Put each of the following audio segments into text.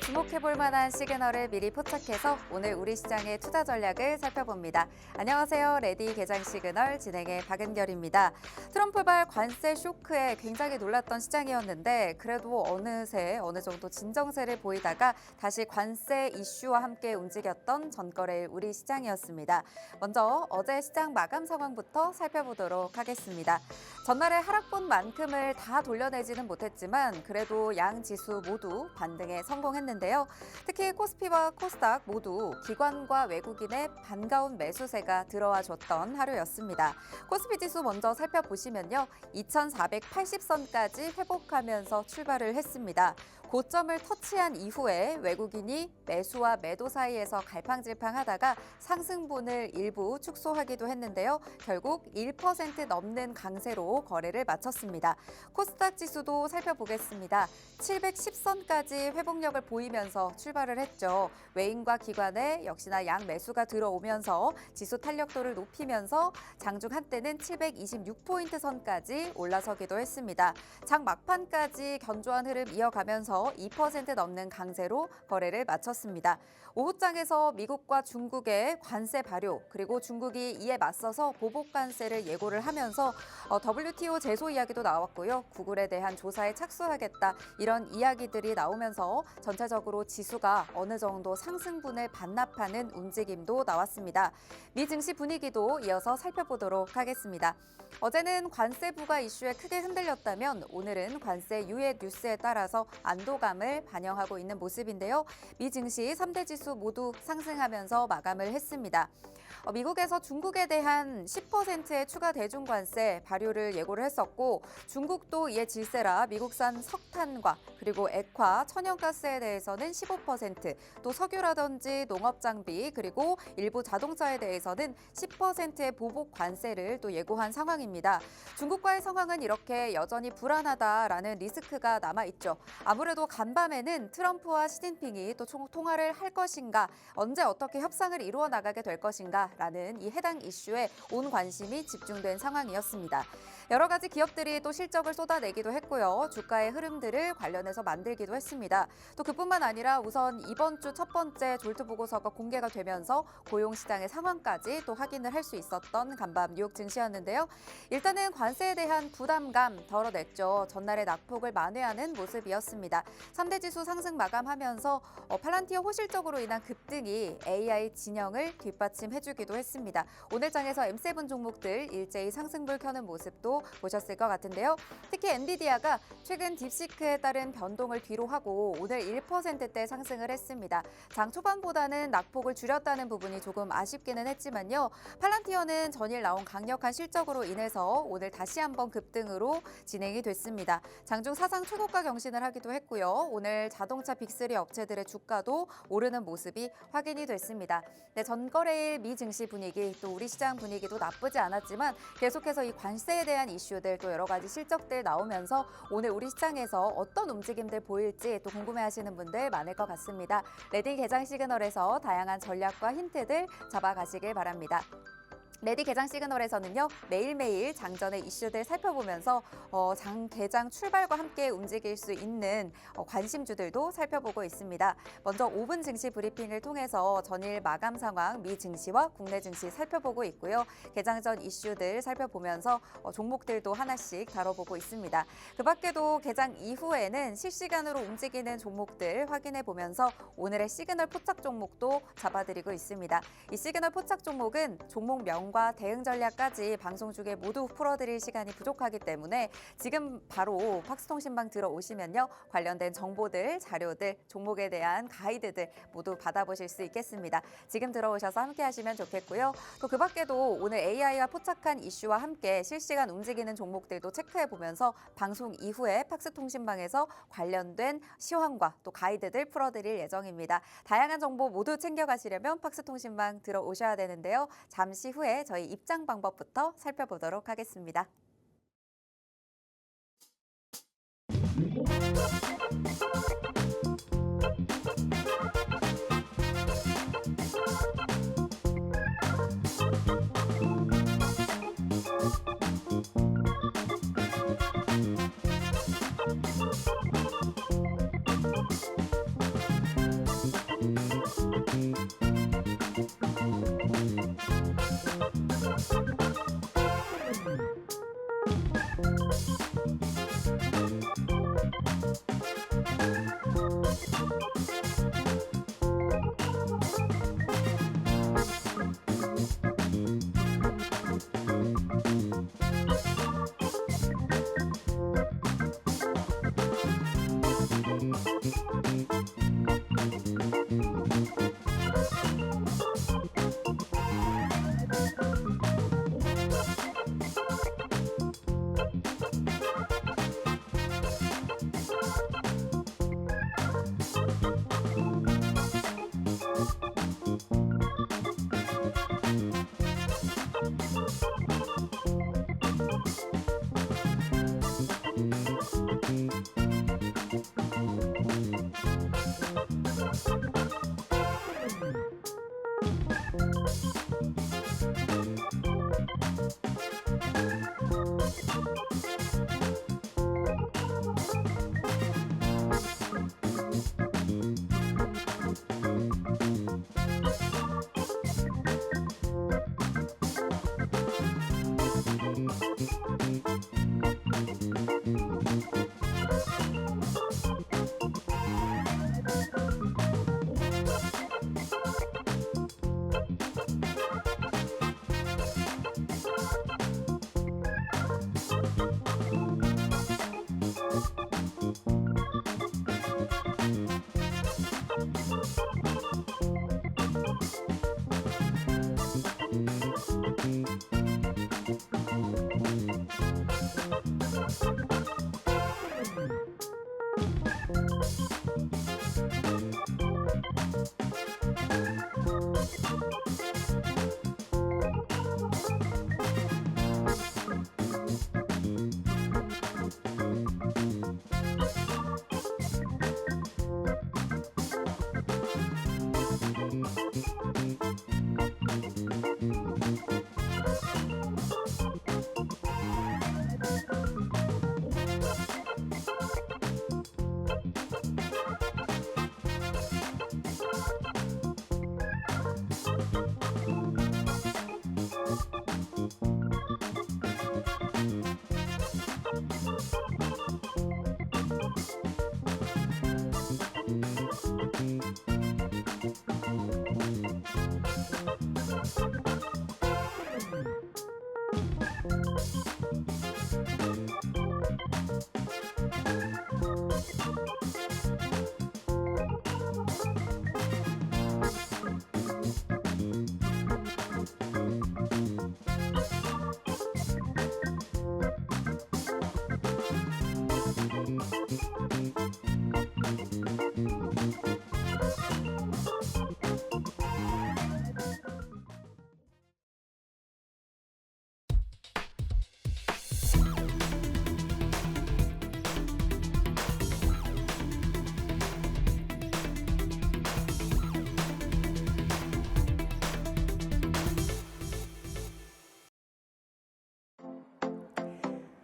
주목해볼 만한 시그널을 미리 포착해서 오늘 우리 시장의 투자 전략을 살펴봅니다. 안녕하세요. 레디 개장 시그널 진행의 박은결입니다. 트럼프발 관세 쇼크에 굉장히 놀랐던 시장이었는데 그래도 어느새 어느 정도 진정세를 보이다가 다시 관세 이슈와 함께 움직였던 전거래일 우리 시장이었습니다. 먼저 어제 시장 마감 상황부터 살펴보도록 하겠습니다. 전날의 하락분 만큼을 다 돌려내지는 못했지만 그래도 양 지수 모두 반등에 성공했는데요. 특히 코스피와 코스닥 모두 기관과 외국인의 반가운 매수세가 들어와 줬던 하루였습니다. 코스피 지수 먼저 살펴보시면요. 2480선까지 회복하면서 출발을 했습니다. 고점을 터치한 이후에 외국인이 매수와 매도 사이에서 갈팡질팡하다가 상승분을 일부 축소하기도 했는데요. 결국 1% 넘는 강세로 거래를 마쳤습니다. 코스닥 지수도 살펴보겠습니다. 710선까지 회복력을 보이면서 출발을 했죠. 외인과 기관의 역시나 양 매수가 들어오면서 지수 탄력도를 높이면서 장중 한때는 726포인트 선까지 올라서기도 했습니다. 장 막판까지 견조한 흐름 이어가면서 2% 넘는 강세로 거래를 마쳤습니다. 오후장에서 미국과 중국의 관세 발효 그리고 중국이 이에 맞서서 보복 관세를 예고를 하면서 WTO 제소 이야기도 나왔고요. 구글에 대한 조사에 착수하겠다 이런 이야기들이 나오면서 전체적으로 지수가 어느 정도 상승분을 반납하는 움직임도 나왔습니다. 미 증시 분위기도 이어서 살펴보도록 하겠습니다. 어제는 관세 부과 이슈에 크게 흔들렸다면 오늘은 관세 유예 뉴스에 따라서 안도감을 반영하고 있는 모습인데요. 미 증시 3대 지수 모두 상승하면서 마감을 했습니다. 미국에서 중국에 대한 10%의 추가 대중관세 발효를 예고를 했었고 중국도 이에 질세라 미국산 석탄과 그리고 액화, 천연가스에 대해서는 15%, 또 석유라든지 농업장비 그리고 일부 자동차에 대해서는 10%의 보복 관세를 또 예고한 상황입니다. 중국과의 상황은 이렇게 여전히 불안하다라는 리스크가 남아있죠. 아무래도 간밤에는 트럼프와 시진핑이 또 통화를 할 것인가, 언제 어떻게 협상을 이루어 나가게 될 것인가 라는 이 해당 이슈에 온 관심이 집중된 상황이었습니다. 여러 가지 기업들이 또 실적을 쏟아내기도 했고요. 주가의 흐름들을 관련해서 만들기도 했습니다. 또 그뿐만 아니라 우선 이번 주 첫 번째 졸트 보고서가 공개가 되면서 고용시장의 상황까지 또 확인을 할 수 있었던 간밤 뉴욕 증시였는데요. 일단은 관세에 대한 부담감 덜어냈죠. 전날의 낙폭을 만회하는 모습이었습니다. 3대 지수 상승 마감하면서 팔란티어 호실적으로 인한 급등이 AI 진영을 뒷받침해주기도 했습니다. 오늘 장에서 M7 종목들 일제히 상승불 켜는 모습도 보셨을 것 같은데요. 특히 엔비디아가 최근 딥시크에 따른 변동을 뒤로하고 오늘 1%대 상승을 했습니다. 장 초반보다는 낙폭을 줄였다는 부분이 조금 아쉽기는 했지만요. 팔란티어는 전일 나온 강력한 실적으로 인해서 오늘 다시 한번 급등으로 진행이 됐습니다. 장중 사상 최고가 경신을 하기도 했고요. 오늘 자동차 빅3 업체들의 주가도 오르는 모습이 확인이 됐습니다. 네, 전거래일 미 증시 분위기 또 우리 시장 분위기도 나쁘지 않았지만 계속해서 이 관세에 대한 이슈들 또 여러 가지 실적들 나오면서 오늘 우리 시장에서 어떤 움직임들 보일지 또 궁금해하시는 분들 많을 것 같습니다. 레디 개장 시그널에서 다양한 전략과 힌트들 잡아가시길 바랍니다. 레디 개장 시그널에서는요. 매일매일 장전의 이슈들 살펴보면서 장 개장 출발과 함께 움직일 수 있는 관심주들도 살펴보고 있습니다. 먼저 5분 증시 브리핑을 통해서 전일 마감 상황 미 증시와 국내 증시 살펴보고 있고요. 개장 전 이슈들 살펴보면서 종목들도 하나씩 다뤄보고 있습니다. 그 밖에도 개장 이후에는 실시간으로 움직이는 종목들 확인해 보면서 오늘의 시그널 포착 종목도 잡아드리고 있습니다. 이 시그널 포착 종목은 종목명과 대응 전략까지 방송 중에 모두 풀어드릴 시간이 부족하기 때문에 지금 바로 팍스통신방 들어오시면요. 관련된 정보들, 자료들, 종목에 대한 가이드들 모두 받아보실 수 있겠습니다. 지금 들어오셔서 함께 하시면 좋겠고요. 또 그 밖에도 오늘 AI와 포착한 이슈와 함께 실시간 움직이는 종목들도 체크해보면서 방송 이후에 팍스통신방에서 관련된 시황과 또 가이드들 풀어드릴 예정입니다. 다양한 정보 모두 챙겨가시려면 팍스통신방 들어오셔야 되는데요. 잠시 후에 저희 입장 방법부터 살펴보도록 하겠습니다.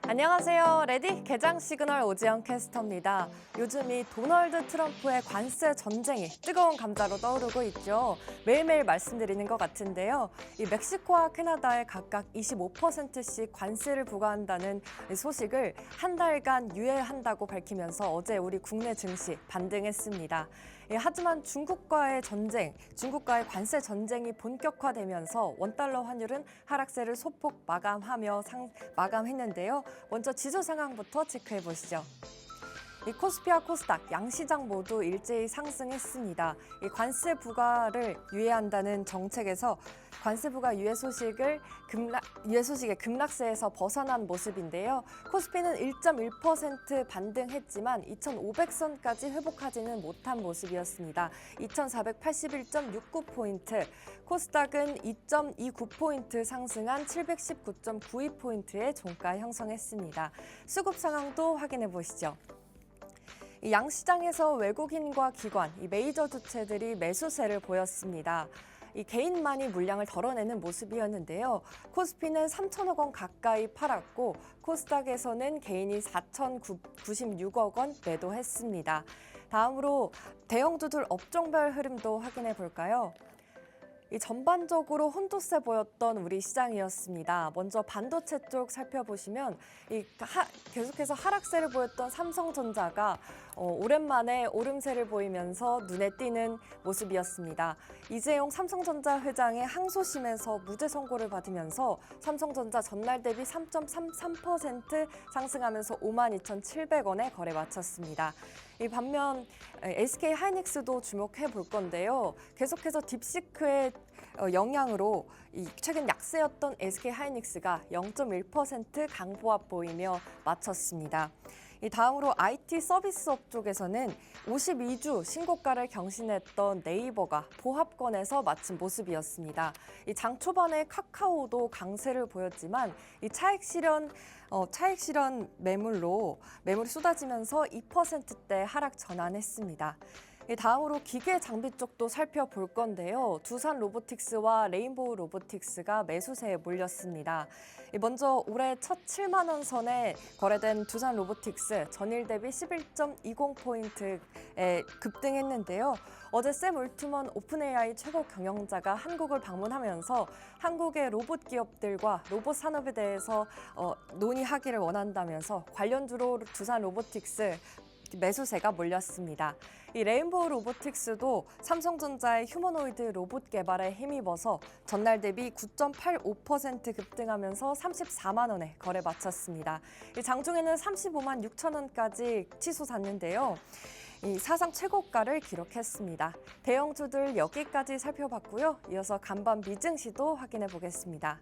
안녕하세요. 레디 개장 시그널 오지영 캐스터입니다. 요즘 이 도널드 트럼프의 관세 전쟁이 뜨거운 감자로 떠오르고 있죠. 매일매일 말씀드리는 것 같은데요. 이 멕시코와 캐나다에 각각 25%씩 관세를 부과한다는 소식을 한 달간 유예한다고 밝히면서 어제 우리 국내 증시 반등했습니다. 하지만 중국과의 관세 전쟁이 본격화되면서 원달러 환율은 하락세를 소폭 마감했는데요. 먼저 지수 상황부터 체크해 보시죠. 이 코스피와 코스닥 양시장 모두 일제히 상승했습니다. 이 관세 부과를 유예한다는 정책에서 관세 부과 유예 소식의 급락세에서 벗어난 모습인데요. 코스피는 1.1% 반등했지만 2,500선까지 회복하지는 못한 모습이었습니다. 2,481.69포인트, 코스닥은 2.29포인트 상승한 719.92포인트의 종가 형성했습니다. 수급 상황도 확인해 보시죠. 이 양시장에서 외국인과 기관, 이 메이저 주체들이 매수세를 보였습니다. 이 개인만이 물량을 덜어내는 모습이었는데요. 코스피는 3천억 원 가까이 팔았고 코스닥에서는 개인이 4,096억 원 매도했습니다. 다음으로 대형주들 업종별 흐름도 확인해 볼까요? 이 전반적으로 혼조세 보였던 우리 시장이었습니다. 먼저 반도체 쪽 살펴보시면 계속해서 하락세를 보였던 삼성전자가 오랜만에 오름세를 보이면서 눈에 띄는 모습이었습니다. 이재용 삼성전자 회장의 항소심에서 무죄 선고를 받으면서 삼성전자 전날 대비 3.33% 상승하면서 52,700원에 거래 마쳤습니다. 이 반면 SK 하이닉스도 주목해 볼 건데요. 계속해서 딥시크의 영향으로 최근 약세였던 SK 하이닉스가 0.1% 강보합 보이며 마쳤습니다. 다음으로 IT 서비스업 쪽에서는 52주 신고가를 경신했던 네이버가 보합권에서 마친 모습이었습니다. 장 초반에 카카오도 강세를 보였지만 이 차익 실현 매물이 쏟아지면서 2%대 하락 전환했습니다. 다음으로 기계 장비 쪽도 살펴볼 건데요. 두산 로보틱스와 레인보우 로보틱스가 매수세에 몰렸습니다. 먼저 올해 첫 7만 원 선에 거래된 두산 로보틱스 전일 대비 11.20포인트에 급등했는데요. 어제 샘 울트먼 오픈AI 최고 경영자가 한국을 방문하면서 한국의 로봇 기업들과 로봇 산업에 대해서 논의하기를 원한다면서 관련주로 두산 로보틱스 매수세가 몰렸습니다. 이 레인보우 로보틱스도 삼성전자의 휴머노이드 로봇 개발에 힘입어서 전날 대비 9.85% 급등하면서 34만 원에 거래 마쳤습니다. 장중에는 35만 6천 원까지 치솟았는데요. 이 사상 최고가를 기록했습니다. 대형주들 여기까지 살펴봤고요. 이어서 간밤 미증시도 확인해 보겠습니다.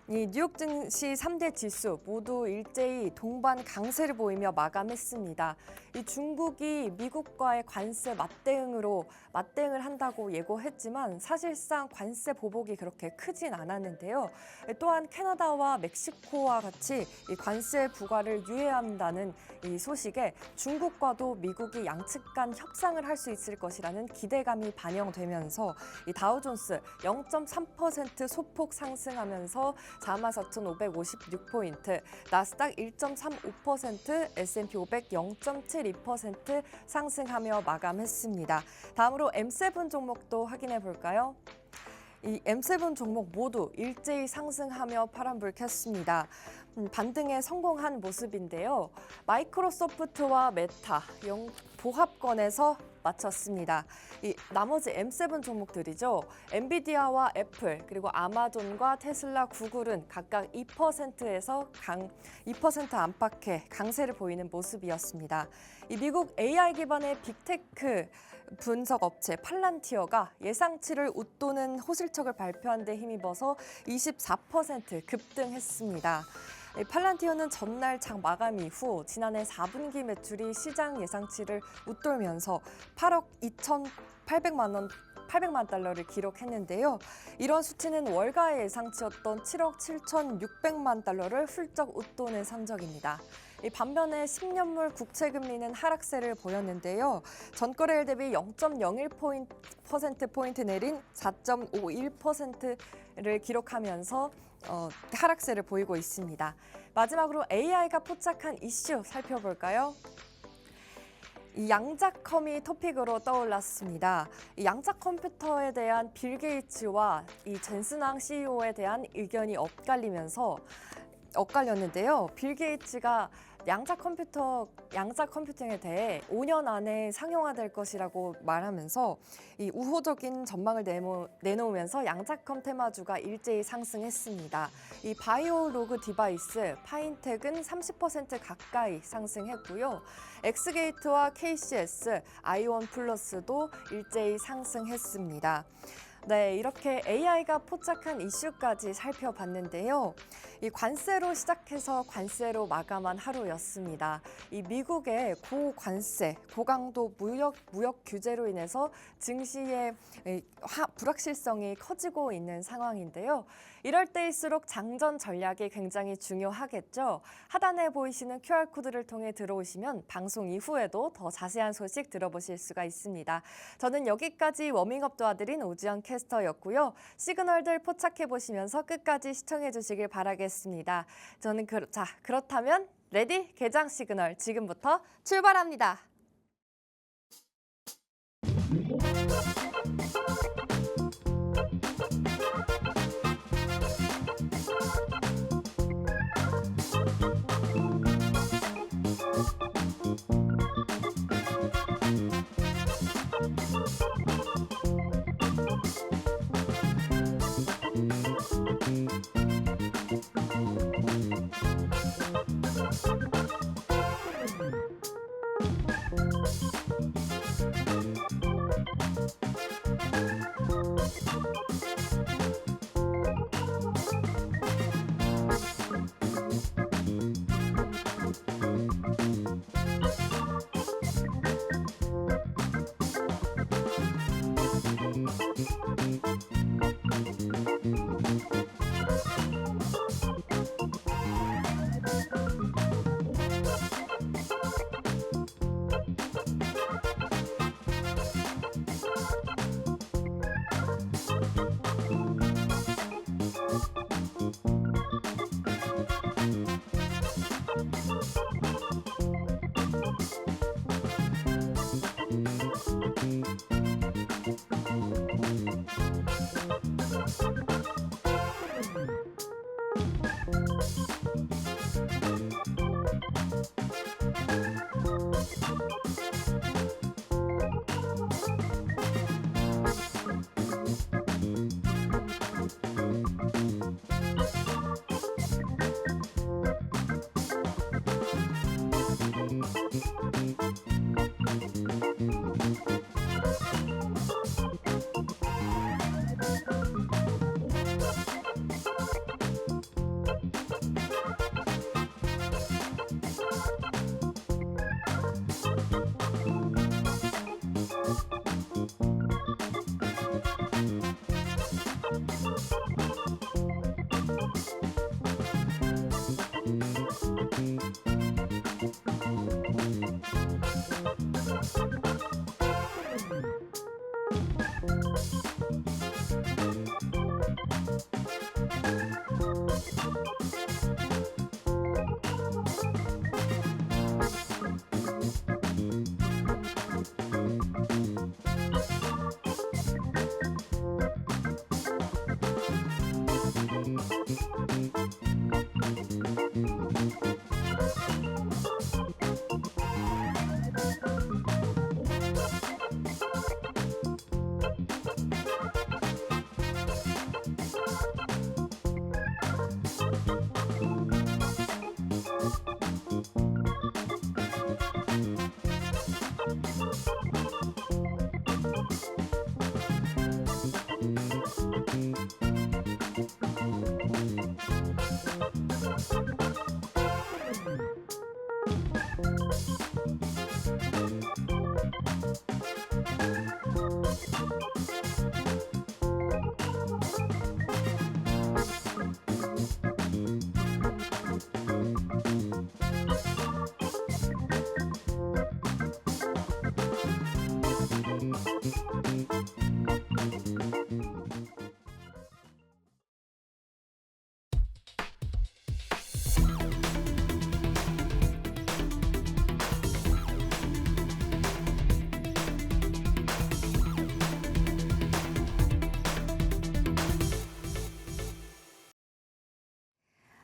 이 뉴욕 증시 3대 지수 모두 일제히 동반 강세를 보이며 마감했습니다. 이 중국이 미국과의 관세 맞대응을 한다고 예고했지만 사실상 관세 보복이 그렇게 크진 않았는데요. 또한 캐나다와 멕시코와 같이 이 관세 부과를 유예한다는 이 소식에 중국과도 미국이 양측 간 협상을 할 수 있을 것이라는 기대감이 반영되면서 이 다우존스 0.3% 소폭 상승하면서 44,556포인트, 나스닥 1.35%, S&P 500 0.72% 상승하며 마감했습니다. 다음으로 M7 종목도 확인해 볼까요? 이 M7 종목 모두 일제히 상승하며 파란불 켰습니다. 반등에 성공한 모습인데요. 마이크로소프트와 메타, 보합권에서 마쳤습니다. 이 나머지 M7 종목들이죠. 엔비디아와 애플, 그리고 아마존과 테슬라, 구글은 각각 2%에서 2% 안팎의 강세를 보이는 모습이었습니다. 이 미국 AI 기반의 빅테크 분석 업체 팔란티어가 예상치를 웃도는 호실적을 발표한 데 힘입어서 24% 급등했습니다. 팔란티어는 전날 장 마감 이후 지난해 4분기 매출이 시장 예상치를 웃돌면서 8억 2,800만 달러를 기록했는데요. 이런 수치는 월가의 예상치였던 7억 7,600만 달러를 훌쩍 웃도는 성적입니다. 반면에 10년물 국채금리는 하락세를 보였는데요. 전거래일 대비 0.01%포인트 내린 4.51%를 기록하면서 하락세를 보이고 있습니다. 마지막으로 AI가 포착한 이슈 살펴볼까요? 이 양자컴이 토픽으로 떠올랐습니다. 이 양자 컴퓨터에 대한 빌 게이츠와 이 젠슨왕 CEO에 대한 의견이 엇갈렸는데요. 빌 게이츠가 양자 컴퓨팅에 대해 5년 안에 상용화될 것이라고 말하면서 이 우호적인 전망을 내놓으면서 양자컴 테마주가 일제히 상승했습니다. 이 바이오로그 디바이스, 파인텍은 30% 가까이 상승했고요. 엑스게이트와 KCS, 아이온 플러스도 일제히 상승했습니다. 네, 이렇게 AI가 포착한 이슈까지 살펴봤는데요. 이 관세로 시작해서 관세로 마감한 하루였습니다. 이 미국의 고관세, 고강도 무역 규제로 인해서 증시의 불확실성이 커지고 있는 상황인데요. 이럴 때일수록 장전 전략이 굉장히 중요하겠죠. 하단에 보이시는 QR코드를 통해 들어오시면 방송 이후에도 더 자세한 소식 들어보실 수가 있습니다. 저는 여기까지 워밍업 도와드린 오지연 캐스터였고요. 시그널들 포착해 보시면서 끝까지 시청해 주시길 바라겠습니다. 저는 그렇다면 레디 개장 시그널 지금부터 출발합니다.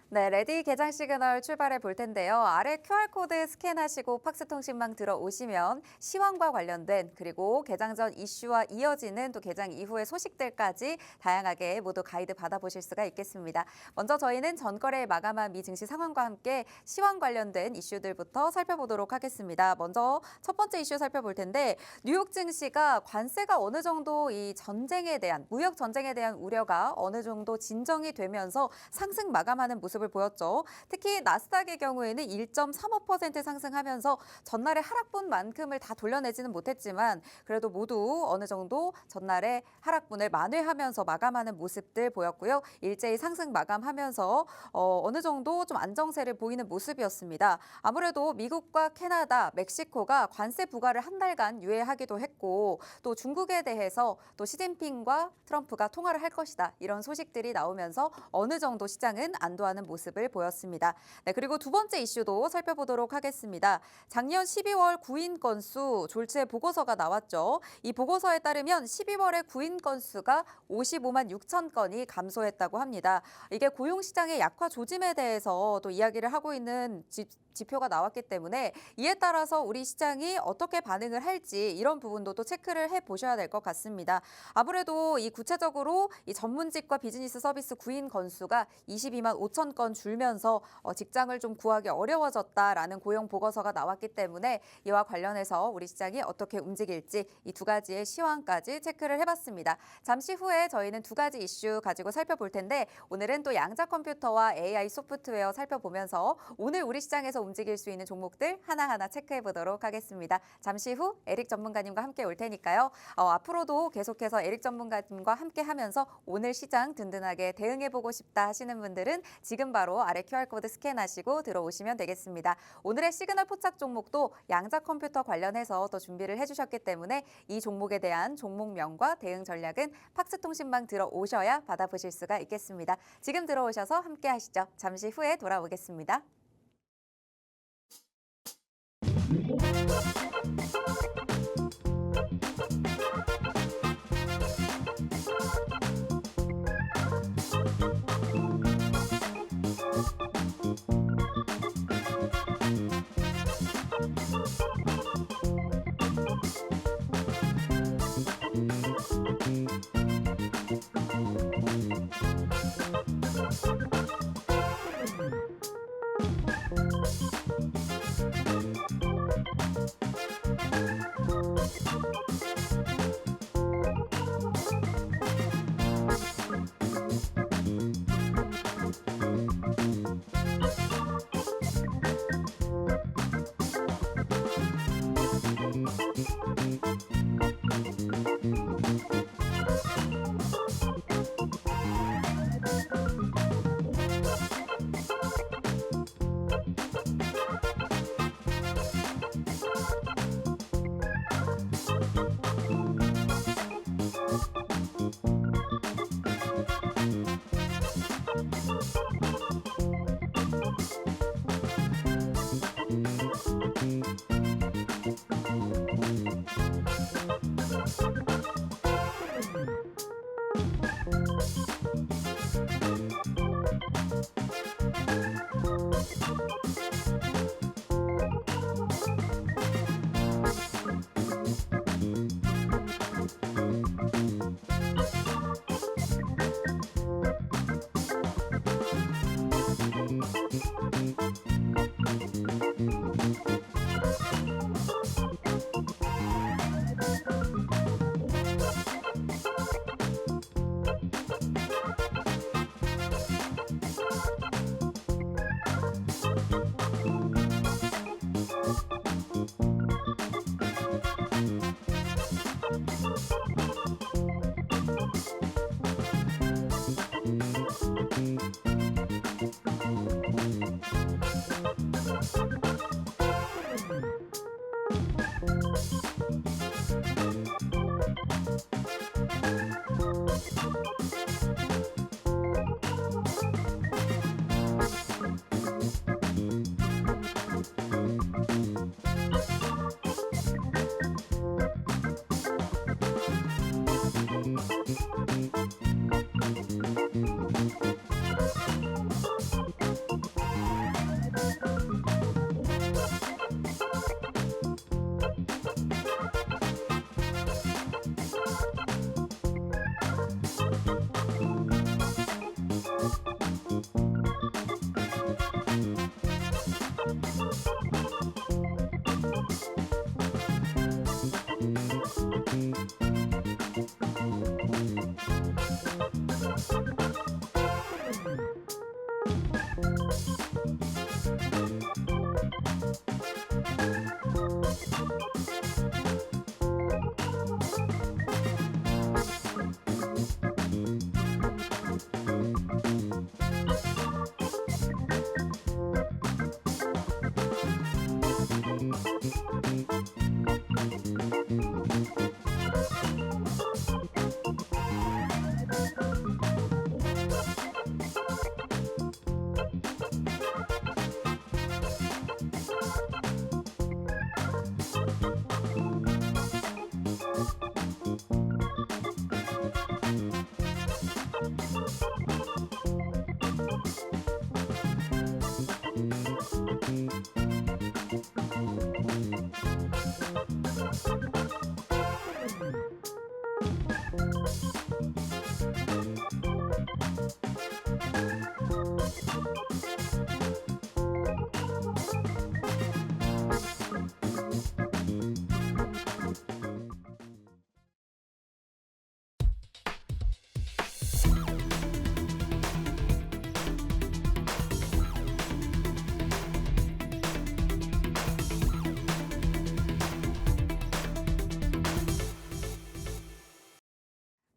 네, 레디 개장 시그널 출발해 볼 텐데요. 아래 QR코드 스캔하시고 팍스통신망 들어오시면 시황과 관련된 그리고 개장 전 이슈와 이어지는 또 개장 이후의 소식들까지 다양하게 모두 가이드 받아보실 수가 있겠습니다. 먼저 저희는 전거래 마감한 미 증시 상황과 함께 시황 관련된 이슈들부터 살펴보도록 하겠습니다. 먼저 첫 번째 이슈 살펴볼 텐데 뉴욕 증시가 관세가 어느 정도 이 전쟁에 대한 무역 전쟁에 대한 우려가 어느 정도 진정이 되면서 상승 마감하는 모습을 보였죠. 특히 나스닥의 경우에는 1.35% 상승하면서 전날의 하락분만큼을 다 돌려내지는 못했지만 그래도 모두 어느 정도 전날의 하락분을 만회하면서 마감하는 모습들 보였고요. 일제히 상승 마감하면서 어느 정도 좀 안정세를 보이는 모습이었습니다. 아무래도 미국과 캐나다, 멕시코가 관세 부과를 한 달간 유예하기도 했고 또 중국에 대해서 또 시진핑과 트럼프가 통화를 할 것이다. 이런 소식들이 나오면서 어느 정도 시장은 안도하는 모습을 보였습니다. 네, 그리고 두 번째 이슈도 살펴보도록 하겠습니다. 작년 12월 구인 건수 졸지에 보고서가 나왔죠. 이 보고서에 따르면 12월에 구인 건수가 55만 6천 건이 감소했다고 합니다. 이게 고용시장의 약화 조짐에 대해서 또 이야기를 하고 있는 지표가 나왔기 때문에 이에 따라서 우리 시장이 어떻게 반응을 할지 이런 부분도 또 체크를 해보셔야 될 것 같습니다. 아무래도 이 구체적으로 이 전문직과 비즈니스 서비스 구인 건수가 22만 5천 건 줄면서 직장을 좀 구하기 어려워졌다라는 고용 보고서가 나왔기 때문에 이와 관련해서 우리 시장이 어떻게 움직일지 이 두 가지의 시황까지 체크를 해봤습니다. 잠시 후에 저희는 두 가지 이슈 가지고 살펴볼 텐데 오늘은 또 양자 컴퓨터와 AI 소프트웨어 살펴보면서 오늘 우리 시장에서 움직일 수 있는 종목들 하나하나 체크해 보도록 하겠습니다. 잠시 후 에릭 전문가님과 함께 올 테니까요. 앞으로도 계속해서 에릭 전문가님과 함께 하면서 오늘 시장 든든하게 대응해 보고 싶다 하시는 분들은 지금 바로 아래 QR코드 스캔하시고 들어오시면 되겠습니다. 오늘의 시그널 포착 종목도 양자 컴퓨터 관련해서 또 준비를 해주셨기 때문에 이 종목에 대한 종목명과 대응 전략은 팍스통신망 들어오셔야 받아보실 수가 있겠습니다. 지금 들어오셔서 함께 하시죠. 잠시 후에 돌아오겠습니다.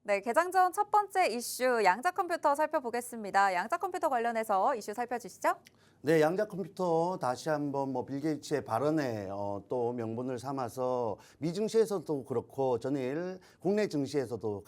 네, 개장 전 첫 번째 이슈 양자 컴퓨터 살펴보겠습니다. 양자 컴퓨터 관련해서 이슈 살펴주시죠. 네, 양자 컴퓨터 다시 한번 빌 게이츠의 발언에 또 명분을 삼아서 미 증시에서도 그렇고 전일 국내 증시에서도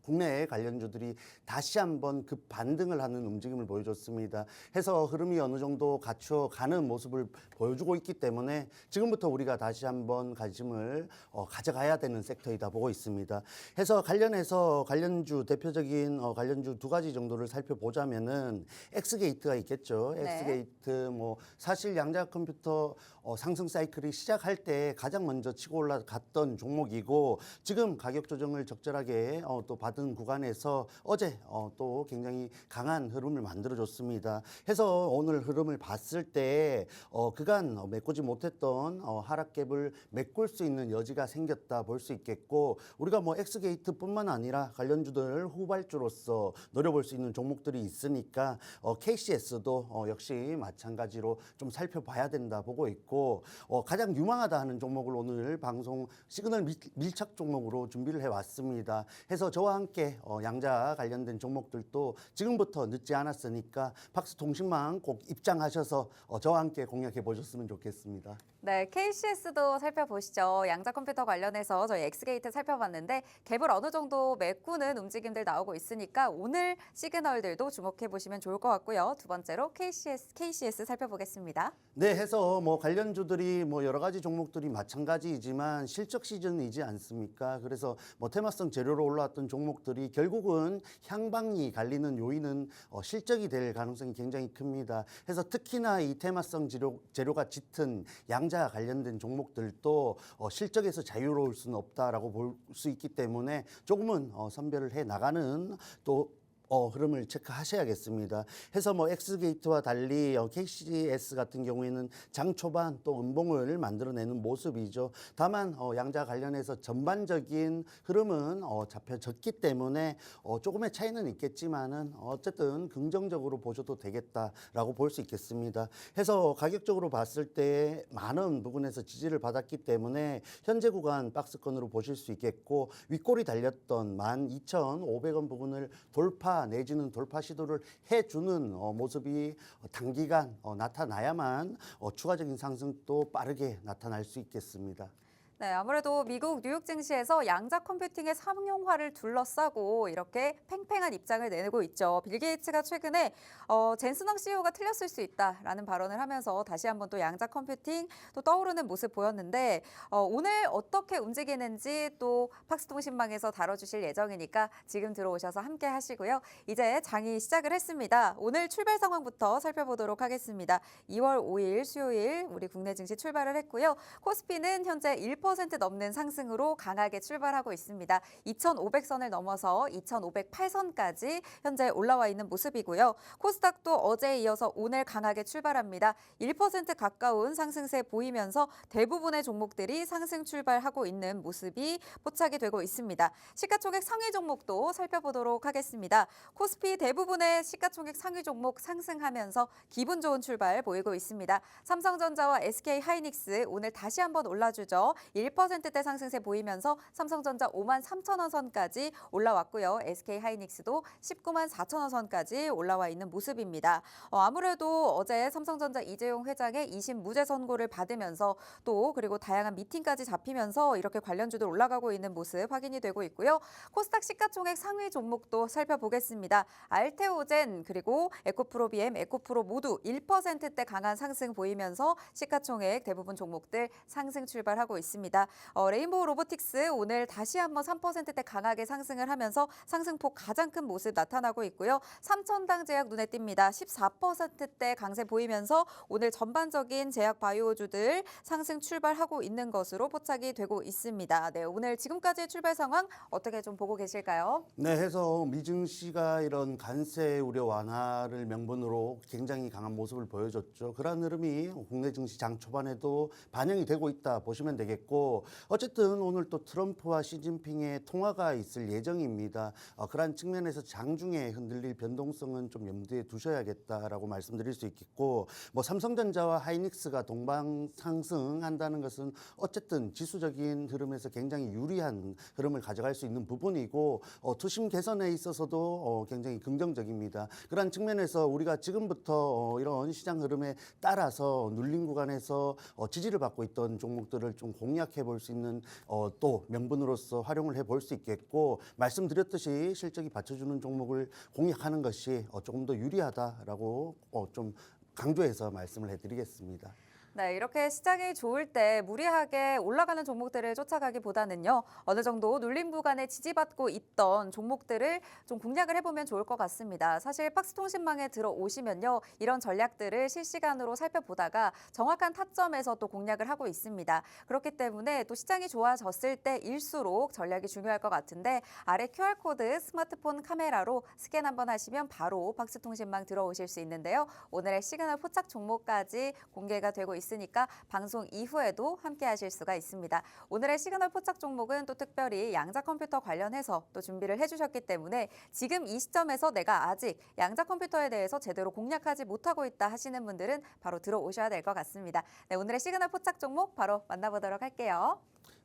국내 관련주들이 다시 한번 급 반등을 하는 움직임을 보여줬습니다. 해서 흐름이 어느 정도 갖춰가는 모습을 보여주고 있기 때문에 지금부터 우리가 다시 한번 관심을 가져가야 되는 섹터이다 보고 있습니다. 해서 관련해서 관련주 대표적인 관련주 두 가지 정도를 살펴보자면은 엑스게이트가 있겠죠. 네. 엑스게이트 사실 양자 컴퓨터 상승 사이클이 시작할 때 가장 먼저 치고 올라갔던 종목이고 지금 가격 조정을 적절하게 또 받은 구간에서 어제 또 굉장히 강한 흐름을 만들어줬습니다. 해서 오늘 흐름을 봤을 때 그간 메꾸지 못했던 하락갭을 메꿀 수 있는 여지가 생겼다 볼 수 있겠고 우리가 엑스게이트뿐만 아니라 관련주들 후발주로서 노려볼 수 있는 종목들이 있으니까 KCS도 역시 마찬가지로 좀 살펴봐야 된다 보고 있고 가장 유망하다 하는 종목을 오늘 방송 시그널 밀착 종목으로 준비를 해왔습니다. 해서 저와 함께 양자 관련된 종목들도 지금부터 늦지 않았으니까 팍스통신망 꼭 입장하셔서 저와 함께 공략해 보셨으면 좋겠습니다. 네, KCS도 살펴보시죠. 양자 컴퓨터 관련해서 저희 엑스게이트 살펴봤는데 갭을 어느 정도 메꾸는 움직임들 나오고 있으니까 오늘 시그널들도 주목해 보시면 좋을 것 같고요. 두 번째로 KCS 살펴보겠습니다. 네, 해서 관련주들이 여러 가지 종목들이 마찬가지이지만 실적 시즌이지 않습니까? 그래서 테마성 재료로 올라왔던 종목들이 결국은 향방이 갈리는 요인은 실적이 될 가능성이 굉장히 큽니다. 해서 특히나 이 테마성 재료가 짙은 양자 관련된 종목들도 실적에서 자유로울 수는 없다라고 볼 수 있기 때문에 조금은 선별을 해 나가는 또 흐름을 체크하셔야겠습니다. 해서 엑스게이트와 달리 KCS 같은 경우에는 장 초반 또 음봉을 만들어내는 모습이죠. 다만 양자 관련해서 전반적인 흐름은 잡혀졌기 때문에 조금의 차이는 있겠지만은 어쨌든 긍정적으로 보셔도 되겠다라고 볼 수 있겠습니다. 해서 가격적으로 봤을 때 많은 부분에서 지지를 받았기 때문에 현재 구간 박스권으로 보실 수 있겠고 윗골이 달렸던 12,500원 부분을 돌파 내지는 돌파 시도를 해주는 모습이 단기간 나타나야만 추가적인 상승도 빠르게 나타날 수 있겠습니다. 네, 아무래도 미국 뉴욕 증시에서 양자 컴퓨팅의 상용화를 둘러싸고 이렇게 팽팽한 입장을 내고 있죠. 빌 게이츠가 최근에 젠슨왕 CEO가 틀렸을 수 있다라는 발언을 하면서 다시 한번 또 양자 컴퓨팅 또 떠오르는 모습 보였는데 오늘 어떻게 움직이는지 또 팍스통신망에서 다뤄주실 예정이니까 지금 들어오셔서 함께 하시고요. 이제 장이 시작을 했습니다. 오늘 출발 상황부터 살펴보도록 하겠습니다. 2월 5일 수요일 우리 국내 증시 출발을 했고요. 코스피는 현재 1% 10% 넘는 상승으로 강하게 출발하고 있습니다. 2,500선을 넘어서 2,508선까지 현재 올라와 있는 모습이고요. 코스닥도 어제에 이어서 오늘 강하게 출발합니다. 1% 가까운 상승세 보이면서 대부분의 종목들이 상승 출발하고 있는 모습이 포착이 되고 있습니다. 시가총액 상위 종목도 살펴보도록 하겠습니다. 코스피 대부분의 시가총액 상위 종목 상승하면서 기분 좋은 출발 보이고 있습니다. 삼성전자와 SK하이닉스 오늘 다시 한번 올라주죠. 1%대 상승세 보이면서 삼성전자 53,000원 선까지 올라왔고요. SK하이닉스도 194,000원 선까지 올라와 있는 모습입니다. 아무래도 어제 삼성전자 이재용 회장의 2심 무죄 선고를 받으면서 또 그리고 다양한 미팅까지 잡히면서 이렇게 관련주들 올라가고 있는 모습 확인이 되고 있고요. 코스닥 시가총액 상위 종목도 살펴보겠습니다. 알테오젠 그리고 에코프로비엠, 에코프로 모두 1%대 강한 상승 보이면서 시가총액 대부분 종목들 상승 출발하고 있습니다. 레인보우 로보틱스 오늘 다시 한번 3%대 강하게 상승을 하면서 상승폭 가장 큰 모습 나타나고 있고요. 삼천당 제약 눈에 띕니다. 14%대 강세 보이면서 오늘 전반적인 제약 바이오주들 상승 출발하고 있는 것으로 포착이 되고 있습니다. 네, 오늘 지금까지의 출발 상황 어떻게 좀 보고 계실까요? 네, 해서 미증시가 이런 관세 우려 완화를 명분으로 굉장히 강한 모습을 보여줬죠. 그러한 흐름이 국내 증시 장 초반에도 반영이 되고 있다 보시면 되겠고, 어쨌든 오늘 또 트럼프와 시진핑의 통화가 있을 예정입니다. 그러한 측면에서 장중에 흔들릴 변동성은 좀 염두에 두셔야겠다라고 말씀드릴 수 있겠고, 뭐 삼성전자와 하이닉스가 동방 상승한다는 것은 어쨌든 지수적인 흐름에서 굉장히 유리한 흐름을 가져갈 수 있는 부분이고, 투심 개선에 있어서도 굉장히 긍정적입니다. 그런 측면에서 우리가 지금부터 이런 시장 흐름에 따라서 눌린 구간에서 지지를 받고 있던 종목들을 좀 공략해 볼 수 있는 또 명분으로서 활용을 해 볼 수 있겠고, 말씀드렸듯이 실적이 받쳐주는 종목을 공략하는 것이 조금 더 유리하다라고 좀 강조해서 말씀을 해드리겠습니다. 네, 이렇게 시장이 좋을 때 무리하게 올라가는 종목들을 쫓아가기보다는요, 어느 정도 눌림 구간에 지지받고 있던 종목들을 좀 공략을 해보면 좋을 것 같습니다. 사실 박스통신망에 들어오시면요, 이런 전략들을 실시간으로 살펴보다가 정확한 타점에서 또 공략을 하고 있습니다. 그렇기 때문에 또 시장이 좋아졌을 때일수록 전략이 중요할 것 같은데, 아래 QR코드 스마트폰 카메라로 스캔 한번 하시면 바로 박스통신망 들어오실 수 있는데요. 오늘의 시그널 포착 종목까지 공개가 되고 있으니까 방송 이후에도 함께 하실 수가 있습니다. 오늘의 시그널 포착 종목은 또 특별히 양자 컴퓨터 관련해서 또 준비를 해주셨기 때문에 지금 이 시점에서 내가 아직 양자 컴퓨터에 대해서 제대로 공략하지 못하고 있다 하시는 분들은 바로 들어오셔야 될 것 같습니다. 네, 오늘의 시그널 포착 종목 바로 만나보도록 할게요.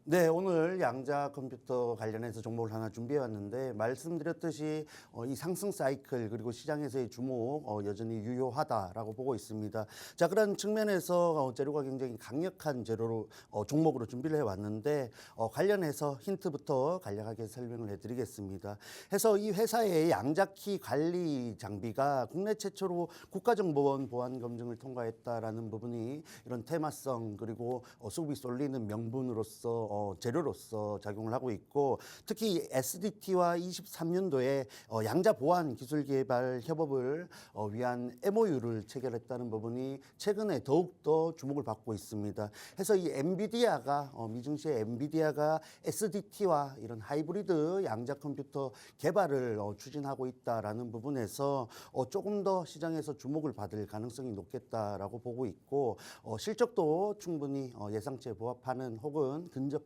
네, 오늘 양자 컴퓨터 관련해서 종목을 하나 준비해 왔는데, 말씀드렸듯이 이 상승 사이클 그리고 시장에서의 주목 여전히 유효하다라고 보고 있습니다. 자, 그런 측면에서 재료가 굉장히 강력한 재료로 종목으로 준비를 해 왔는데, 관련해서 힌트부터 간략하게 설명을 해 드리겠습니다. 해서 이 회사의 양자키 관리 장비가 국내 최초로 국가정보원 보안 검증을 통과했다라는 부분이 이런 테마성 그리고 수급이 쏠리는 명분으로서 재료로서 작용을 하고 있고, 특히 SDT와 23년도에 양자 보안 기술 개발 협업을 위한 MOU를 체결했다는 부분이 최근에 더욱더 주목을 받고 있습니다. 해서 이 엔비디아가 미증시의 엔비디아가 SDT와 이런 하이브리드 양자 컴퓨터 개발을 추진하고 있다라는 부분에서 조금 더 시장에서 주목을 받을 가능성이 높겠다라고 보고 있고, 실적도 충분히 예상치에 부합하는 혹은 근접하는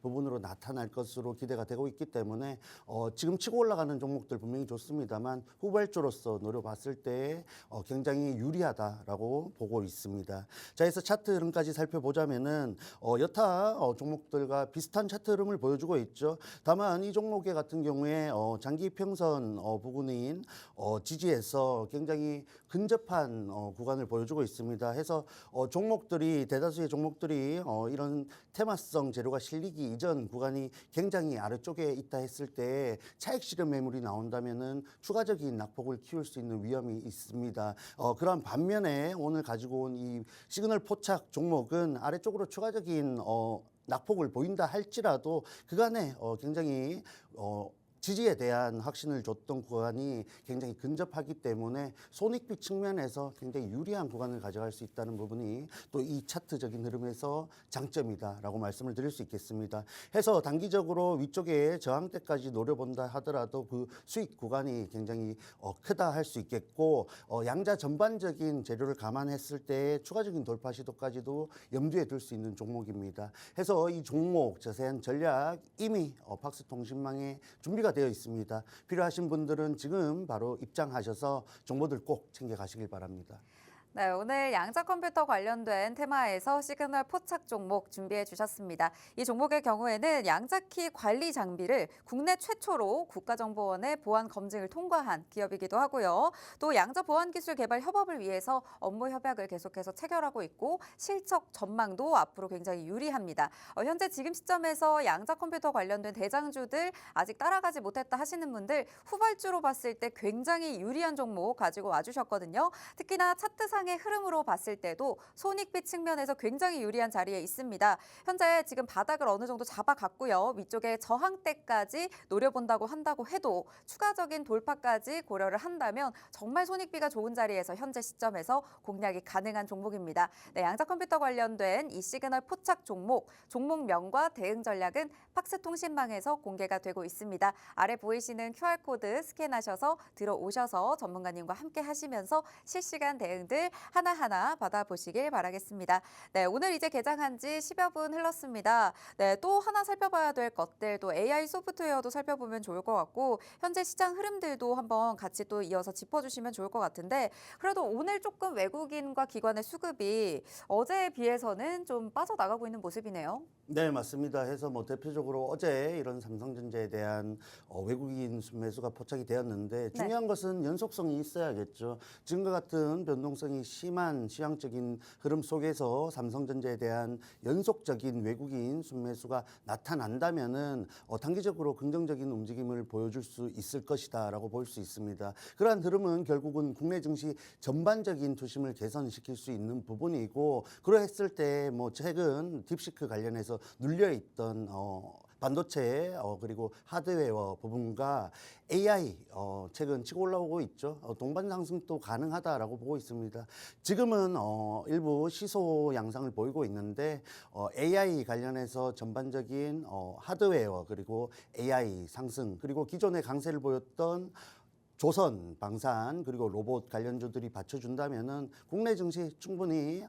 부분으로 나타날 것으로 기대가 되고 있기 때문에 지금 치고 올라가는 종목들 분명히 좋습니다만 후발주로서 노려봤을 때 굉장히 유리하다라고 보고 있습니다. 자, 그래서 차트 흐름까지 살펴보자면은 여타 종목들과 비슷한 차트 흐름을 보여주고 있죠. 다만 이 종목의 같은 경우에 장기 평선 부근인 지지에서 굉장히 근접한 구간을 보여주고 있습니다. 해서 종목들이 대다수의 종목들이 이런 테마성 재료가 실리기 이전 구간이 굉장히 아래쪽에 있다 했을 때 차익 실현 매물이 나온다면은 추가적인 낙폭을 키울 수 있는 위험이 있습니다. 그런 반면에 오늘 가지고 온 이 시그널 포착 종목은 아래쪽으로 추가적인 낙폭을 보인다 할지라도 그간에 굉장히 지지에 대한 확신을 줬던 구간이 굉장히 근접하기 때문에 손익비 측면에서 굉장히 유리한 구간을 가져갈 수 있다는 부분이 또 이 차트적인 흐름에서 장점이다라고 말씀을 드릴 수 있겠습니다. 해서 단기적으로 위쪽에 저항대까지 노려본다 하더라도 그 수익 구간이 굉장히 크다 할 수 있겠고 양자 전반적인 재료를 감안했을 때 추가적인 돌파 시도까지도 염두에 둘 수 있는 종목입니다. 해서 이 종목 자세한 전략 이미 팍스통신망에 준비가 되어 있습니다. 필요하신 분들은 지금 바로 입장하셔서 정보들 꼭 챙겨가시길 바랍니다. 네, 오늘 양자 컴퓨터 관련된 테마에서 시그널 포착 종목 준비해 주셨습니다. 이 종목의 경우에는 양자키 관리 장비를 국내 최초로 국가정보원의 보안 검증을 통과한 기업이기도 하고요. 또 양자 보안 기술 개발 협업을 위해서 업무 협약을 계속해서 체결하고 있고 실적 전망도 앞으로 굉장히 유리합니다. 현재 지금 시점에서 양자 컴퓨터 관련된 대장주들 아직 따라가지 못했다 하시는 분들 후발주로 봤을 때 굉장히 유리한 종목 가지고 와주셨거든요. 특히나 차트상 의 흐름으로 봤을 때도 손익비 측면에서 굉장히 유리한 자리에 있습니다. 현재 지금 바닥을 어느 정도 잡아갔고요. 위쪽에 저항대까지 노려본다고 한다고 해도 추가적인 돌파까지 고려를 한다면 정말 손익비가 좋은 자리에서 현재 시점에서 공략이 가능한 종목입니다. 네, 양자 컴퓨터 관련된 이 시그널 포착 종목명과 대응 전략은 팍스통신망에서 공개가 되고 있습니다. 아래 보이시는 QR코드 스캔하셔서 들어오셔서 전문가님과 함께 하시면서 실시간 대응들 하나하나 받아보시길 바라겠습니다. 네, 오늘 이제 개장한 지 10여 분 흘렀습니다. 네, 또 하나 살펴봐야 될 것들, 또 AI 소프트웨어도 살펴보면 좋을 것 같고 현재 시장 흐름들도 한번 같이 또 이어서 짚어주시면 좋을 것 같은데 그래도 오늘 조금 외국인과 기관의 수급이 어제에 비해서는 좀 빠져나가고 있는 모습이네요. 네, 맞습니다. 해서 대표적으로 어제 이런 삼성전자에 대한 외국인 매수가 포착이 되었는데 중요한 것은 연속성이 있어야겠죠. 지금과 같은 변동성이 심한 시황적인 흐름 속에서 삼성전자에 대한 연속적인 외국인 순매수가 나타난다면은 단기적으로 긍정적인 움직임을 보여줄 수 있을 것이다라고 볼 수 있습니다. 그러한 흐름은 결국은 국내 증시 전반적인 투심을 개선시킬 수 있는 부분이고 그러했을 때 최근 딥시크 관련해서 눌려있던 반도체 그리고 하드웨어 부분과 AI 최근 치고 올라오고 있죠. 동반 상승도 가능하다라고 보고 있습니다. 지금은 일부 시소 양상을 보이고 있는데 AI 관련해서 전반적인 하드웨어 그리고 AI 상승 그리고 기존의 강세를 보였던 조선, 방산 그리고 로봇 관련주들이 받쳐준다면은 국내 증시 충분히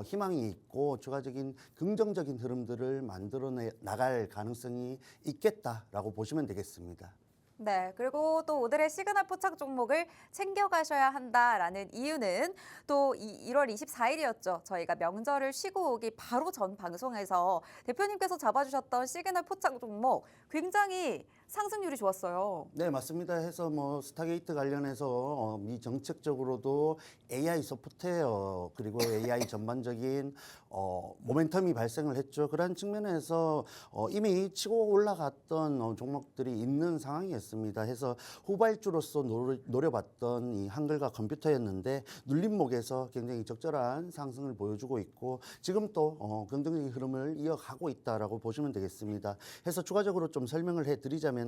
희망이 있고 추가적인 긍정적인 흐름들을 만들어 나갈 가능성이 있겠다라고 보시면 되겠습니다. 네, 그리고 또 오늘의 시그널 포착 종목을 챙겨가셔야 한다라는 이유는 또 1월 24일이었죠. 저희가 명절을 쉬고 오기 바로 전 방송에서 대표님께서 잡아주셨던 시그널 포착 종목 굉장히 상승률이 좋았어요. 네, 맞습니다. 해서 스타게이트 관련해서 미 정책적으로도 AI 소프트웨어 그리고 AI 전반적인 모멘텀이 발생을 했죠. 그런 측면에서 이미 치고 올라갔던 종목들이 있는 상황이었습니다. 해서 후발주로서 노려봤던 이 한글과 컴퓨터였는데 눌림목에서 굉장히 적절한 상승을 보여주고 있고 지금 또 긍정적인 흐름을 이어가고 있다라고 보시면 되겠습니다. 해서 추가적으로 좀 설명을 해드리자면은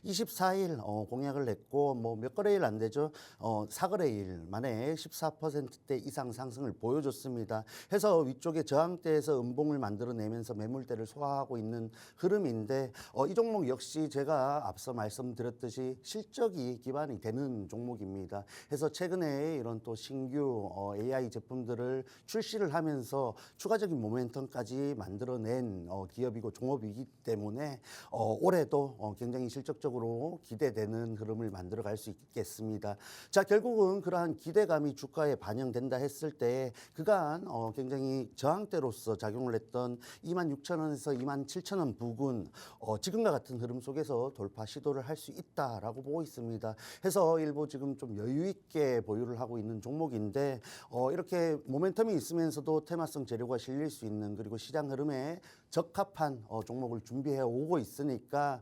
24일 공약을 냈고 몇 거래일 안 되죠. 4거래일 만에 14%대 이상 상승을 보여줬습니다. 해서 위쪽에 저항대에서 음봉을 만들어내면서 매물대를 소화하고 있는 흐름인데 이 종목 역시 제가 앞서 말씀드렸듯이 실적이 기반이 되는 종목입니다. 해서 최근에 이런 또 신규 AI 제품들을 출시를 하면서 추가적인 모멘텀까지 만들어낸 기업이고 종업이기 때문에 올해도 굉장히 실적적으로 기대되는 흐름을 만들어갈 수 있겠습니다. 자, 결국은 그러한 기대감이 주가에 반영된다 했을 때 그간 굉장히 저항대로서 작용을 했던 26,000원에서 27,000원 부근 지금과 같은 흐름 속에서 돌파 시도를 할 수 있다라고 보고 있습니다. 해서 일부 지금 좀 여유 있게 보유를 하고 있는 종목인데 이렇게 모멘텀이 있으면서도 테마성 재료가 실릴 수 있는 그리고 시장 흐름에 적합한 종목을 준비해 오고 있으니까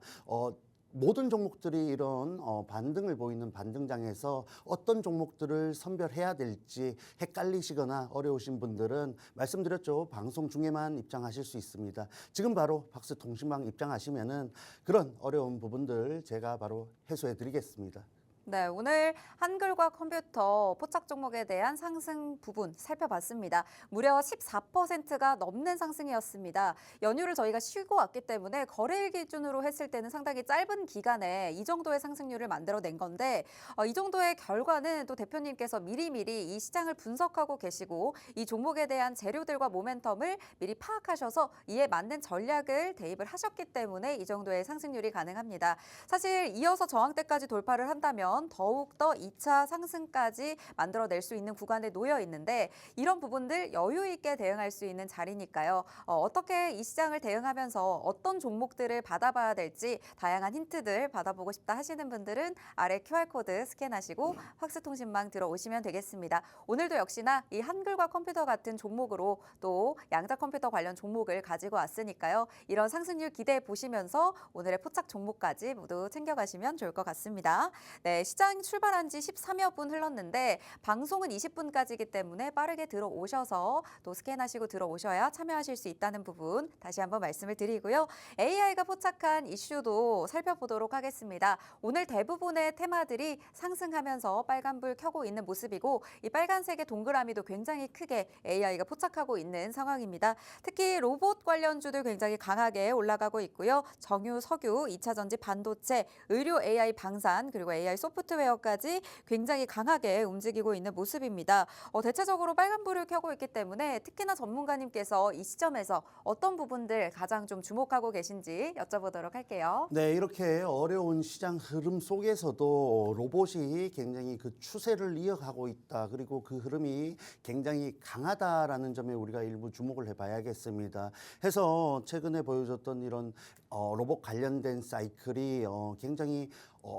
모든 종목들이 이런 반등을 보이는 반등장에서 어떤 종목들을 선별해야 될지 헷갈리시거나 어려우신 분들은 말씀드렸죠. 방송 중에만 입장하실 수 있습니다. 지금 바로 박스통신망 입장하시면은 그런 어려운 부분들 제가 바로 해소해 드리겠습니다. 네, 오늘 한글과 컴퓨터 포착 종목에 대한 상승 부분 살펴봤습니다. 무려 14%가 넘는 상승이었습니다. 연휴를 저희가 쉬고 왔기 때문에 거래일 기준으로 했을 때는 상당히 짧은 기간에 이 정도의 상승률을 만들어낸 건데 이 정도의 결과는 또 대표님께서 미리미리 이 시장을 분석하고 계시고 이 종목에 대한 재료들과 모멘텀을 미리 파악하셔서 이에 맞는 전략을 대입을 하셨기 때문에 이 정도의 상승률이 가능합니다. 사실 이어서 저항대까지 돌파를 한다면 더욱더 2차 상승까지 만들어낼 수 있는 구간에 놓여 있는데 이런 부분들 여유 있게 대응할 수 있는 자리니까요. 어떻게 이 시장을 대응하면서 어떤 종목들을 받아봐야 될지 다양한 힌트들 받아보고 싶다 하시는 분들은 아래 QR코드 스캔하시고 확스통신망 들어오시면 되겠습니다. 오늘도 역시나 이 한글과 컴퓨터 같은 종목으로 또 양자 컴퓨터 관련 종목을 가지고 왔으니까요. 이런 상승률 기대해 보시면서 오늘의 포착 종목까지 모두 챙겨가시면 좋을 것 같습니다. 네, 시장 출발한 지 13여 분 흘렀는데 방송은 20분까지이기 때문에 빠르게 들어오셔서 또 스캔하시고 들어오셔야 참여하실 수 있다는 부분 다시 한번 말씀을 드리고요. AI가 포착한 이슈도 살펴보도록 하겠습니다. 오늘 대부분의 테마들이 상승하면서 빨간불 켜고 있는 모습이고 이 빨간색의 동그라미도 굉장히 크게 AI가 포착하고 있는 상황입니다. 특히 로봇 관련주들 굉장히 강하게 올라가고 있고요. 정유, 석유, 2차 전지, 반도체, 의료 AI 방산 그리고 AI 소프트웨어까지 굉장히 강하게 움직이고 있는 모습입니다. 대체적으로 빨간불을 켜고 있기 때문에 특히나 전문가님께서 이 시점에서 어떤 부분들 가장 좀 주목하고 계신지 여쭤보도록 할게요. 네, 이렇게 어려운 시장 흐름 속에서도 로봇이 굉장히 그 추세를 이어가고 있다. 그리고 그 흐름이 굉장히 강하다라는 점에 우리가 일부 주목을 해봐야겠습니다. 해서 최근에 보여줬던 이런 로봇 관련된 사이클이 굉장히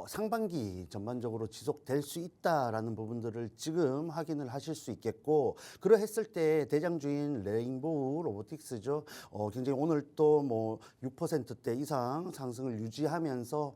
상반기 전반적으로 지속될 수 있다라는 부분들을 지금 확인을 하실 수 있겠고 그러했을 때 대장주인 레인보우 로보틱스죠. 굉장히 오늘 또 뭐 6%대 이상 상승을 유지하면서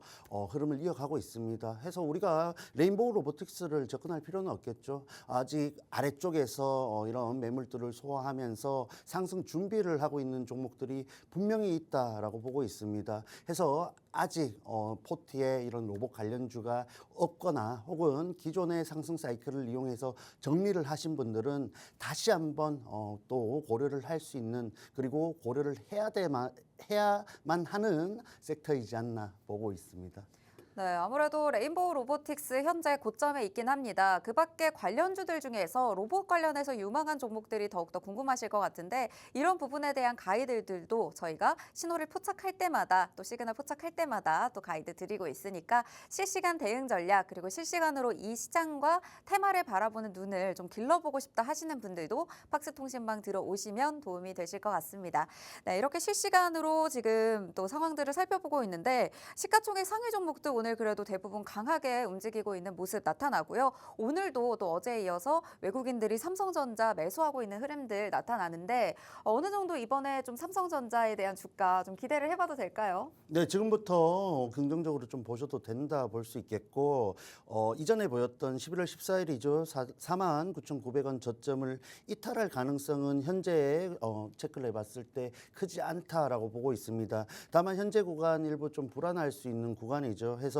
흐름을 이어가고 있습니다. 해서 우리가 레인보우 로보틱스를 접근할 필요는 없겠죠. 아직 아래쪽에서 이런 매물들을 소화하면서 상승 준비를 하고 있는 종목들이 분명히 있다라고 보고 있습니다. 해서 아직 포트에 이런 로봇 관련주가 없거나 혹은 기존의 상승 사이클을 이용해서 정리를 하신 분들은 다시 한번 또 고려를 할 수 있는 그리고 고려를 해야만 하는 섹터이지 않나 보고 있습니다. 네, 아무래도 레인보우 로보틱스 현재 고점에 있긴 합니다. 그 밖에 관련주들 중에서 로봇 관련해서 유망한 종목들이 더욱더 궁금하실 것 같은데 이런 부분에 대한 가이드들도 저희가 신호를 포착할 때마다 또 시그널 포착할 때마다 또 가이드 드리고 있으니까 실시간 대응 전략 그리고 실시간으로 이 시장과 테마를 바라보는 눈을 좀 길러보고 싶다 하시는 분들도 박스통신망 들어오시면 도움이 되실 것 같습니다. 네, 이렇게 실시간으로 지금 또 상황들을 살펴보고 있는데 시가총액 상위 종목도 오늘 그래도 대부분 강하게 움직이고 있는 모습 나타나고요. 오늘도 또 어제에 이어서 외국인들이 삼성전자 매수하고 있는 흐름들 나타나는데 어느 정도 이번에 좀 삼성전자에 대한 주가 좀 기대를 해봐도 될까요? 네, 지금부터 긍정적으로 좀 보셔도 된다 볼 수 있겠고 이전에 보였던 11월 14일이죠. 49,900원 저점을 이탈할 가능성은 현재 체크를 해봤을 때 크지 않다라고 보고 있습니다. 다만 현재 구간 일부 좀 불안할 수 있는 구간이죠. 해서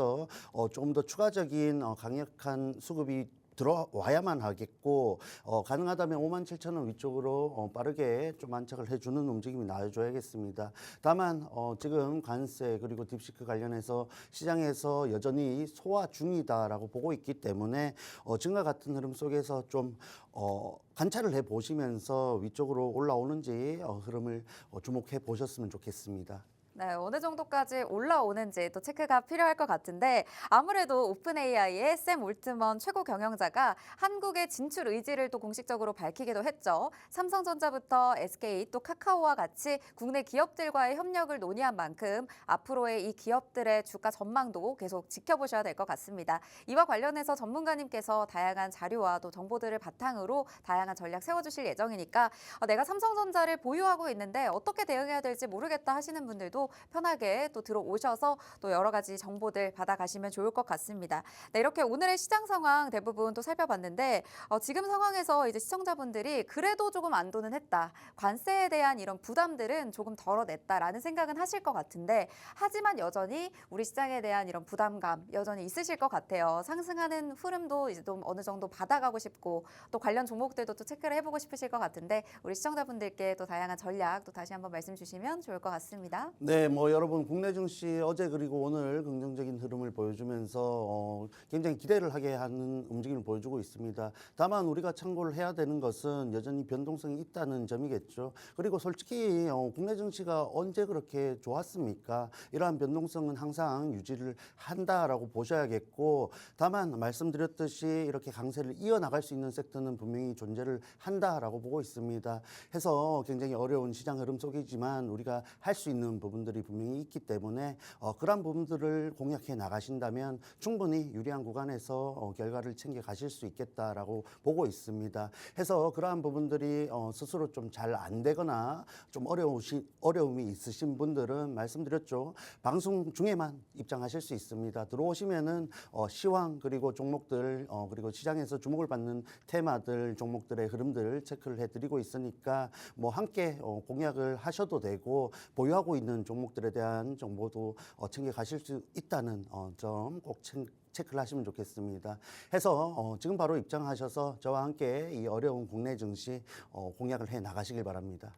조금 더 추가적인 강력한 수급이 들어와야만 하겠고 가능하다면 57,000원 위쪽으로 빠르게 좀 안착을 해주는 움직임이 나와줘야겠습니다. 다만 지금 관세 그리고 딥시크 관련해서 시장에서 여전히 소화 중이다라고 보고 있기 때문에 지금과 같은 흐름 속에서 좀 관찰을 해보시면서 위쪽으로 올라오는지 흐름을 주목해 보셨으면 좋겠습니다. 네, 어느 정도까지 올라오는지 또 체크가 필요할 것 같은데 아무래도 오픈 AI의 샘 올트먼 최고 경영자가 한국의 진출 의지를 또 공식적으로 밝히기도 했죠. 삼성전자부터 SK 또 카카오와 같이 국내 기업들과의 협력을 논의한 만큼 앞으로의 이 기업들의 주가 전망도 계속 지켜보셔야 될 것 같습니다. 이와 관련해서 전문가님께서 다양한 자료와 또 정보들을 바탕으로 다양한 전략 세워주실 예정이니까 내가 삼성전자를 보유하고 있는데 어떻게 대응해야 될지 모르겠다 하시는 분들도 보시고 편하게 또 들어오셔서 또 여러 가지 정보들 받아가시면 좋을 것 같습니다. 네, 이렇게 오늘의 시장 상황 대부분 또 살펴봤는데 지금 상황에서 이제 시청자분들이 그래도 조금 안도는 했다. 관세에 대한 이런 부담들은 조금 덜어냈다라는 생각은 하실 것 같은데 하지만 여전히 우리 시장에 대한 이런 부담감 여전히 있으실 것 같아요. 상승하는 흐름도 이제 좀 어느 정도 받아가고 싶고 또 관련 종목들도 또 체크를 해보고 싶으실 것 같은데 우리 시청자분들께 또 다양한 전략 또 다시 한번 말씀 주시면 좋을 것 같습니다. 네, 뭐 여러분 국내 증시 어제 그리고 오늘 긍정적인 흐름을 보여주면서 굉장히 기대를 하게 하는 움직임을 보여주고 있습니다. 다만 우리가 참고를 해야 되는 것은 여전히 변동성이 있다는 점이겠죠. 그리고 솔직히 국내 증시가 언제 그렇게 좋았습니까? 이러한 변동성은 항상 유지를 한다라고 보셔야겠고, 다만 말씀드렸듯이 이렇게 강세를 이어나갈 수 있는 섹터는 분명히 존재를 한다라고 보고 있습니다. 해서 굉장히 어려운 시장 흐름 속이지만 우리가 할 수 있는 부분들이 분명히 있기 때문에 그러한 부분들을 공략해 나가신다면 충분히 유리한 구간에서 결과를 챙겨 가실 수 있겠다라고 보고 있습니다. 해서 그러한 부분들이 스스로 좀 잘 안 되거나 좀 어려움이 있으신 분들은 말씀드렸죠. 방송 중에만 입장하실 수 있습니다. 들어오시면은 시황 그리고 종목들 그리고 시장에서 주목을 받는 테마들 종목들의 흐름들 체크를 해드리고 있으니까 뭐 함께 공략을 하셔도 되고 보유하고 있는 종목들에 대한 정보도 챙겨 가실 수 있다는 점 꼭 체크를 하시면 좋겠습니다. 해서 지금 바로 입장하셔서 저와 함께 이 어려운 국내 증시 공략을 해 나가시길 바랍니다.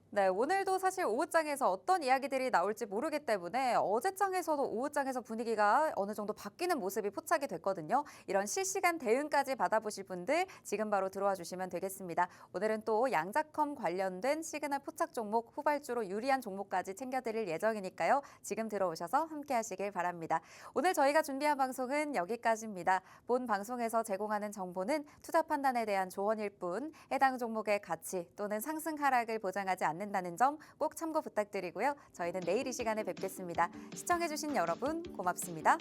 네, 오늘도 사실 오후장에서 어떤 이야기들이 나올지 모르기 때문에 어제장에서도 오후장에서 분위기가 어느 정도 바뀌는 모습이 포착이 됐거든요. 이런 실시간 대응까지 받아보실 분들 지금 바로 들어와 주시면 되겠습니다. 오늘은 또 양자컴 관련된 시그널 포착 종목 후발주로 유리한 종목까지 챙겨드릴 예정이니까요. 지금 들어오셔서 함께 하시길 바랍니다. 오늘 저희가 준비한 방송은 여기까지입니다. 본 방송에서 제공하는 정보는 투자 판단에 대한 조언일 뿐 해당 종목의 가치 또는 상승 하락을 보장하지 않는다는 점 꼭 참고 부탁드리고요. 저희는 내일 이 시간에 뵙겠습니다. 시청해주신 여러분 고맙습니다.